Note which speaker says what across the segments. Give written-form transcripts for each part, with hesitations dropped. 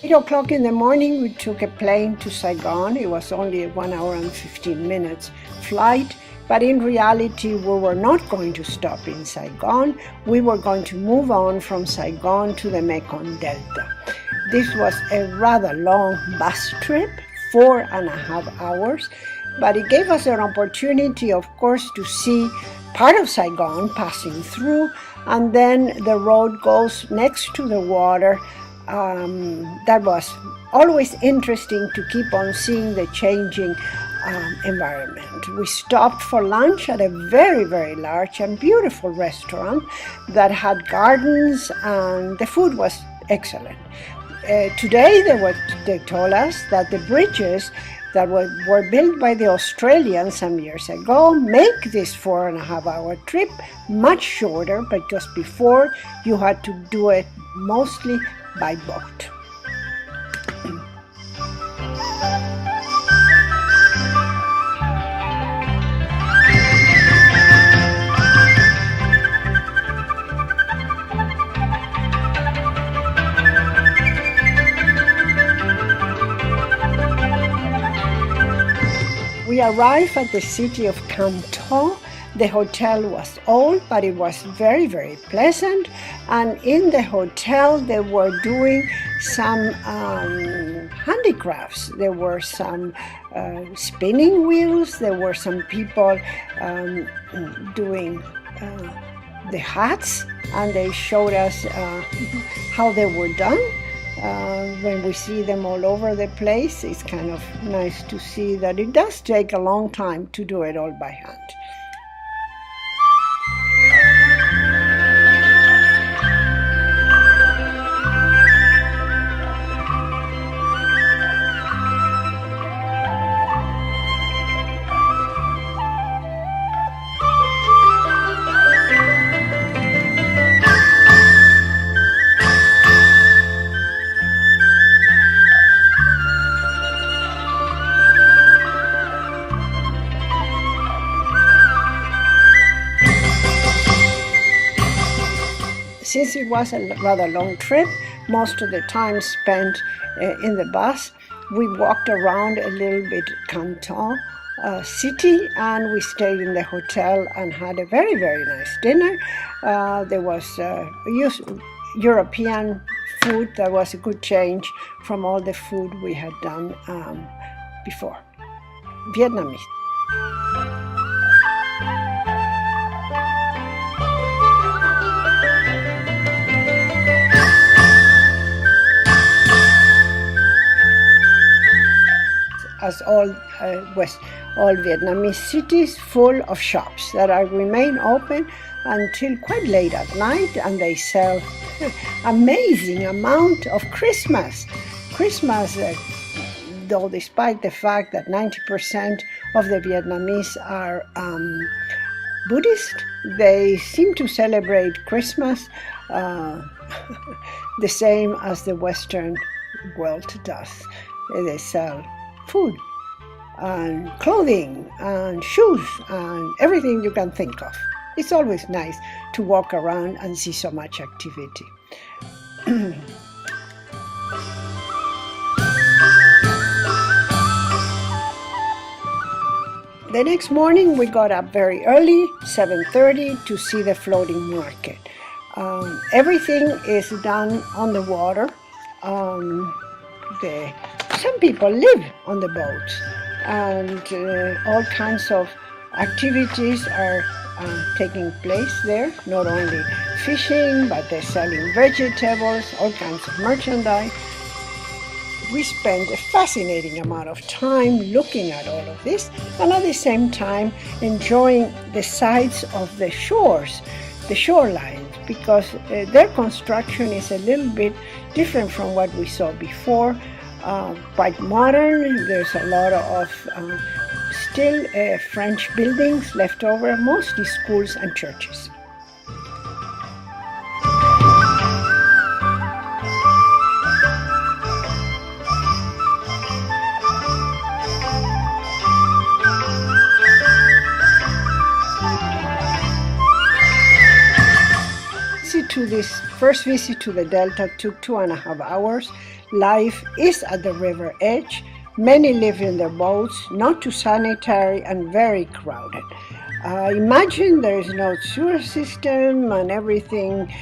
Speaker 1: 8 o'clock in the morning, we took a plane to Saigon. It was only a 1 hour and 15 minutes flight, but in reality, we were not going to stop in Saigon. We were going to move on from Saigon to the Mekong Delta. This was a rather long bus trip, 4.5 hours, but it gave us an opportunity, of course, to see part of Saigon passing through, and then the road goes next to the water. That was always interesting to keep on seeing the changing environment. We stopped for lunch at a very, very large and beautiful restaurant that had gardens, and the food was excellent. Today they told us that the bridges that were built by the Australians some years ago make this 4.5 hour trip much shorter, but just before you had to do it mostly by boat. We arrived at the city of Canton. The hotel was old, but it was very, very pleasant. And in the hotel, they were doing some handicrafts. There were some spinning wheels. There were some people doing the hats, and they showed us how they were done. When we see them all over the place, it's kind of nice to see that it does take a long time to do it all by hand. Since it was a rather long trip, most of the time spent in the bus, we walked around a little bit Canton city, and we stayed in the hotel and had a very, very nice dinner. There was European food that was a good change from all the food we had done before. Vietnamese. As all Vietnamese cities, full of shops that remain open until quite late at night, and they sell amazing amount of Christmas, though despite the fact that 90% of the Vietnamese are Buddhist, they seem to celebrate Christmas the same as the Western world does. They sell food and clothing and shoes and everything you can think of. It's always nice to walk around and see so much activity. The next morning we got up very early, 7:30, to see the floating market. Everything is done on the water. Some people live on the boats, and all kinds of activities are taking place there. Not only fishing, but they're selling vegetables, all kinds of merchandise. We spent a fascinating amount of time looking at all of this, and at the same time enjoying the sights of the shores, the shorelines, because their construction is a little bit different from what we saw before. Quite modern. There's a lot of still French buildings left over, mostly schools and churches. to this first visit to the Delta took 2.5 hours. Life is at the river edge. Many live in their boats, not too sanitary and very crowded. Imagine there is no sewer system and everything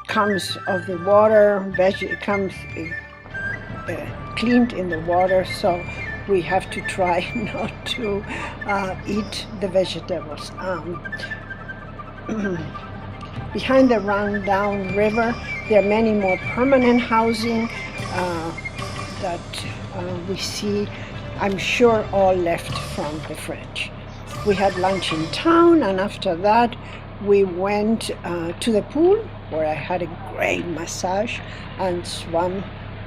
Speaker 1: comes of the water, comes cleaned in the water, so we have to try not to eat the vegetables. Behind the rundown river, there are many more permanent housing that we see, I'm sure all left from the French. We had lunch in town, and after that we went to the pool where I had a great massage and swam,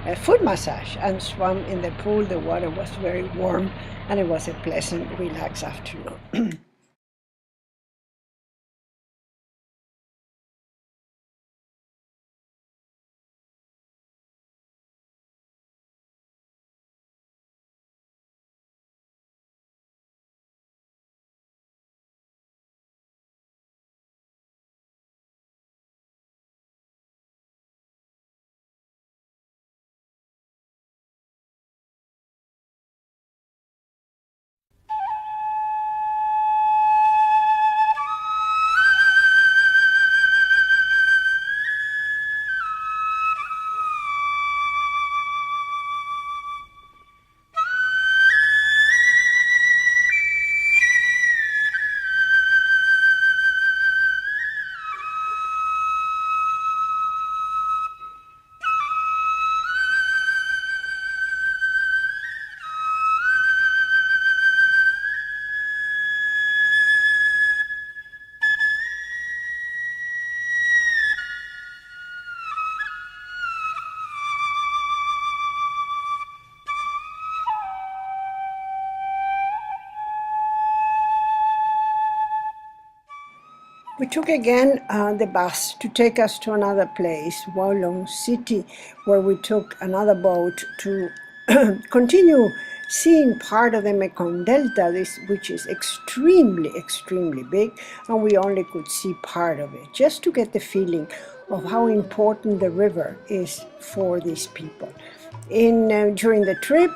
Speaker 1: a foot massage, and swam in the pool. The water was very warm and it was a pleasant, relaxed afternoon. We took again the bus to take us to another place, Wolong City, where we took another boat to continue seeing part of the Mekong Delta, which is extremely, extremely big, and we only could see part of it, just to get the feeling of how important the river is for these people. During the trip,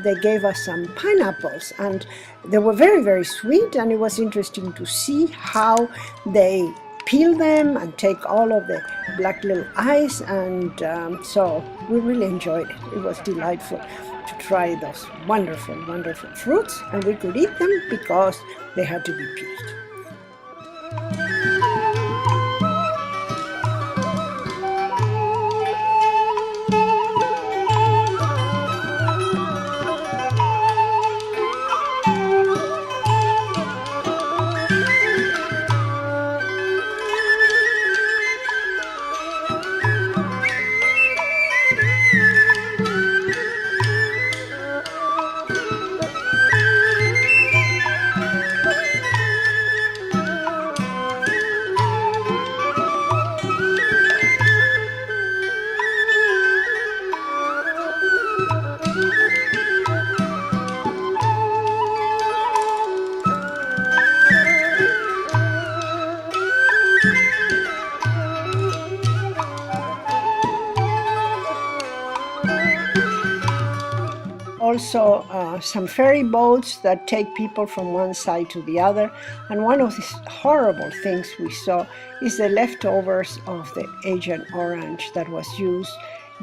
Speaker 1: they gave us some pineapples, and they were very, very sweet, and it was interesting to see how they peel them and take all of the black little eyes, and so we really enjoyed it. It was delightful to try those wonderful, wonderful fruits, and we could eat them because they had to be peeled. Also some ferry boats that take people from one side to the other, and one of these horrible things we saw is the leftovers of the Agent Orange that was used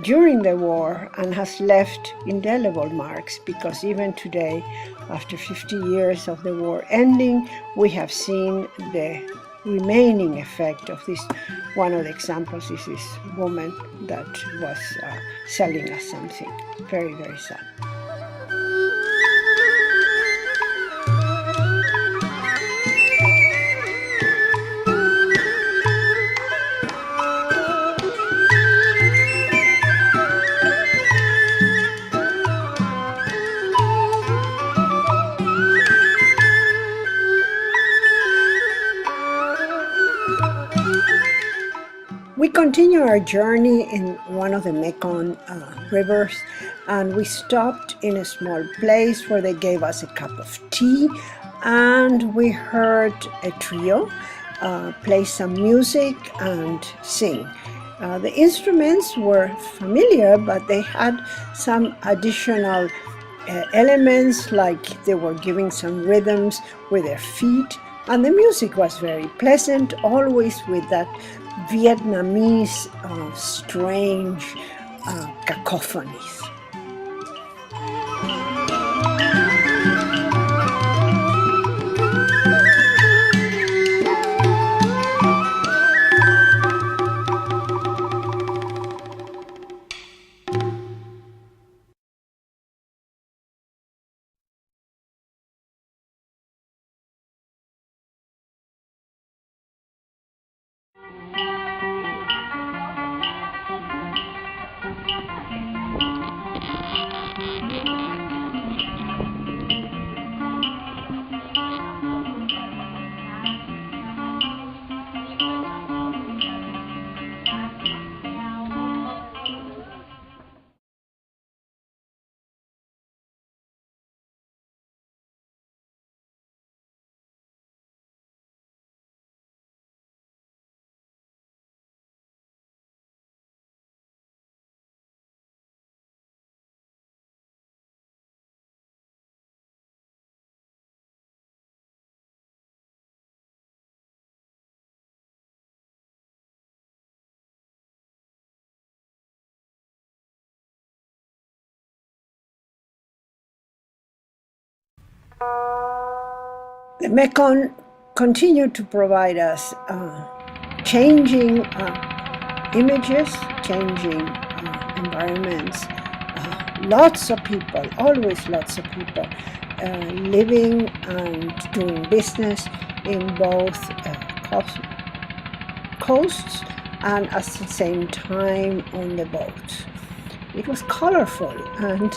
Speaker 1: during the war and has left indelible marks, because even today, after 50 years of the war ending, we have seen the remaining effect of this. One of the examples is this woman that was selling us something. Very, very sad. We continue our journey in one of the Mekong rivers, and we stopped in a small place where they gave us a cup of tea, and we heard a trio, play some music and sing. The instruments were familiar, but they had some additional elements, like they were giving some rhythms with their feet, and the music was very pleasant, always with that Vietnamese strange cacophonies. The Mekong continued to provide us changing images, changing environments, lots of people, always lots of people living and doing business in both coasts and at the same time on the boats. It was colorful and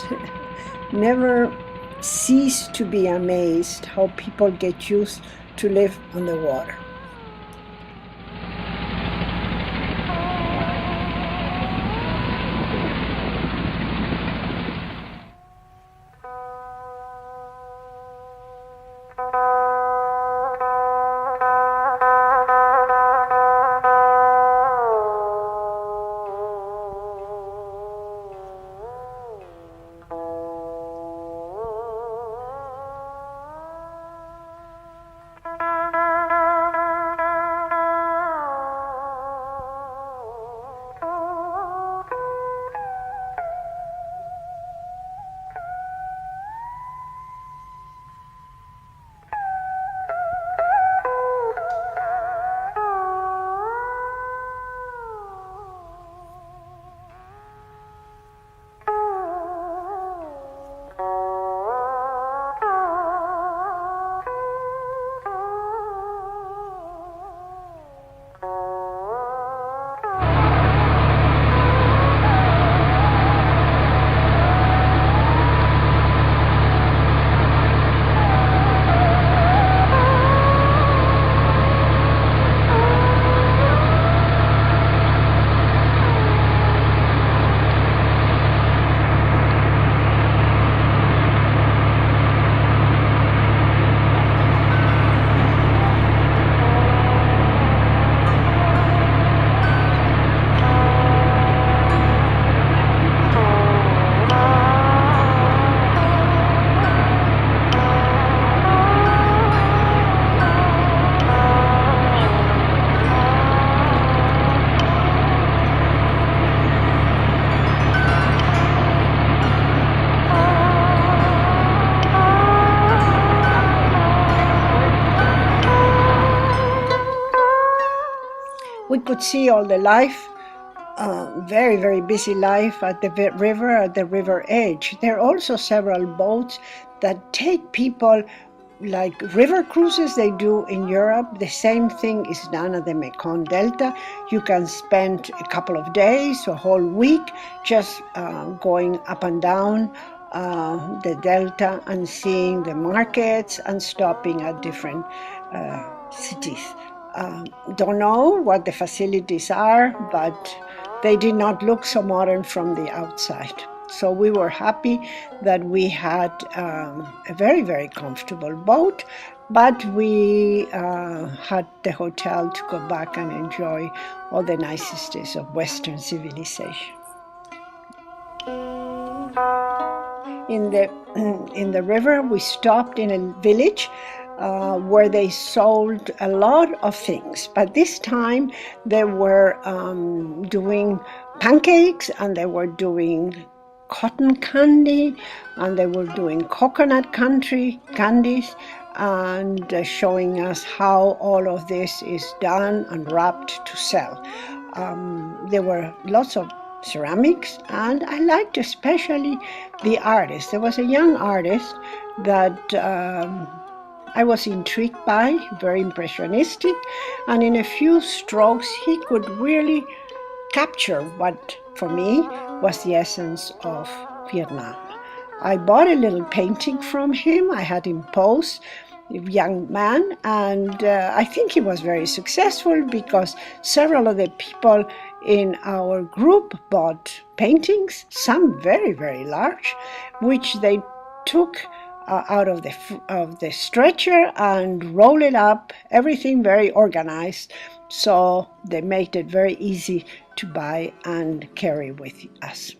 Speaker 1: never cease to be amazed how people get used to live on the water. We could see all the life, very, very busy life at the river, at the river edge. There are also several boats that take people, like river cruises they do in Europe. The same thing is done at the Mekong Delta. You can spend a couple of days, a whole week, just going up and down the Delta and seeing the markets and stopping at different cities. Don't know what the facilities are, but they did not look so modern from the outside. So we were happy that we had a very, very comfortable boat, but we had the hotel to go back and enjoy all the niceties of Western civilization. In the river, we stopped in a village where they sold a lot of things. But this time they were doing pancakes, and they were doing cotton candy, and they were doing coconut candies, and showing us how all of this is done and wrapped to sell. There were lots of ceramics, and I liked especially the artist. There was a young artist that I was intrigued by, very impressionistic, and in a few strokes he could really capture what for me was the essence of Vietnam. I bought a little painting from him. I had him pose, a young man, and I think he was very successful because several of the people in our group bought paintings, some very, very large, which they took out of the stretcher and roll it up, everything very organized. So they made it very easy to buy and carry with us.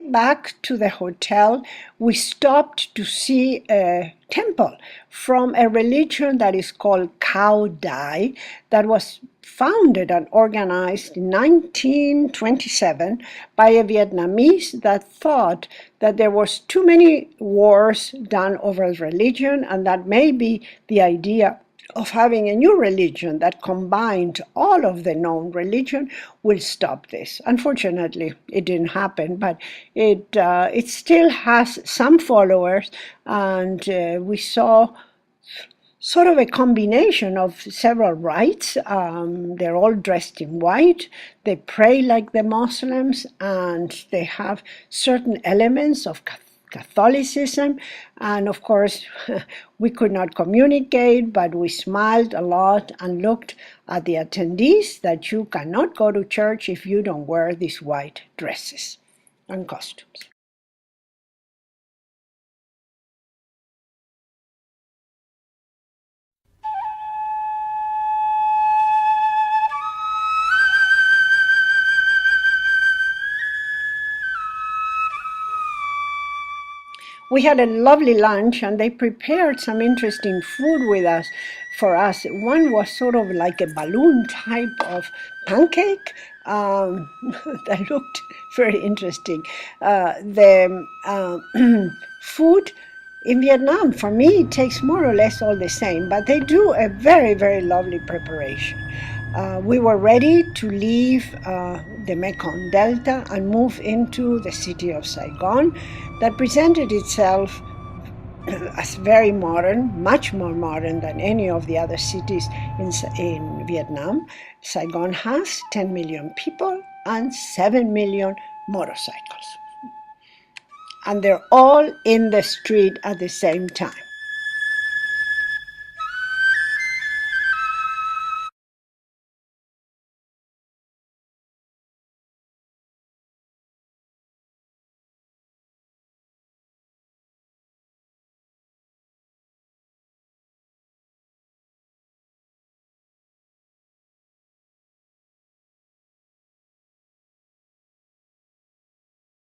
Speaker 1: Back to the hotel, we stopped to see a temple from a religion that is called Cao Dai, that was founded and organized in 1927 by a Vietnamese that thought that there was too many wars done over religion, and that maybe the idea of having a new religion that combined all of the known religion will stop this. Unfortunately, it didn't happen, but it still has some followers, and we saw sort of a combination of several rites. They're all dressed in white. They pray like the Muslims, and they have certain elements of Catholicism. And of course, we could not communicate, but we smiled a lot and looked at the attendees that you cannot go to church if you don't wear these white dresses and costumes. We had a lovely lunch, and they prepared some interesting food with us for us. One was sort of like a balloon type of pancake that looked very interesting. The food in Vietnam, for me, it takes more or less all the same, but they do a very, very lovely preparation. We were ready to leave the Mekong Delta and move into the city of Saigon, that presented itself as very modern, much more modern than any of the other cities in Vietnam. Saigon has 10 million people and 7 million motorcycles. And they're all in the street at the same time.